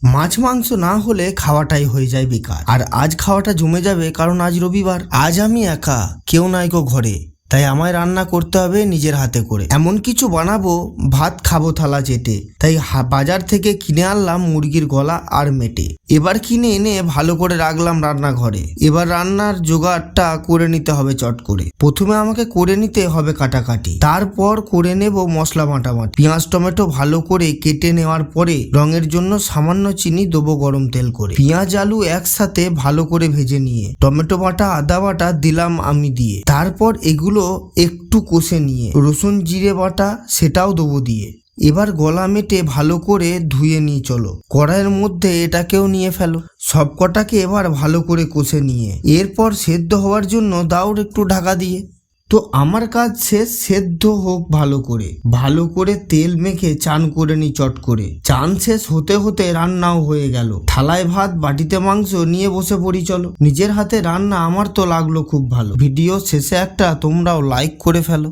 মাছ মাংস না হলে খাওয়াটাই হয়ে যায় বেকার। আর আজ খাওয়াটা জমে যাবে, কারণ আজ রবিবার। আজ আমি একা, কেউ নাই গো ঘরে, তাই আমায় রান্না করতে হবে নিজের হাতে করে। এমন কিছু বানাবো ভাত খাবো থালা চেটে। তাই বাজার থেকে কিনে আনলাম মুরগির গলা আর মেটে। এবার কিনে এনে ভালো করে রাখলাম রান্নাঘরে। এবার রান্নার জোগাড়টা করে নিতে হবে চট করে। প্রথমে আমাকে করে নিতে হবে কাটাকাটি, তারপর করে নেব মশলা বাটাবাটি। পেঁয়াজ টমেটো ভালো করে কেটে নেওয়ার পরে রঙের জন্য সামান্য চিনি দেবো গরম তেল করে। পেঁয়াজ আলু একসাথে ভালো করে ভেজে নিয়ে টমেটো বাটা আদা বাটা দিলাম আমি দিয়ে। তারপর এগুলো একটু কষে নিয়ে রসুন জিরে বাটা সেটাও দেবো দিয়ে। এবার গলা মেটে ভালো করে ধুয়ে নিয়ে চলো, কড়াইয়ের মধ্যে এটাকেও নিয়ে ফেলো। সবকটাকে এবার ভালো করে কষে নিয়ে এরপর সেদ্ধ হওয়ার জন্য দাও একটু ঢাকা দিয়ে। তো আমার কাজ শেষ, সেদ্ধ হোক ভালো করে তেল মেখে চান করে নি চট করে। চান শেষ হতে হতে রান্নাও হয়ে গেল। থালায় ভাত, বাটিতে মাংস নিয়ে বসে পড়ি চলো। নিজের হাতে রান্না আমার তো লাগলো খুব ভালো। ভিডিও শেষে একটা তোমরাও লাইক করে ফেলো।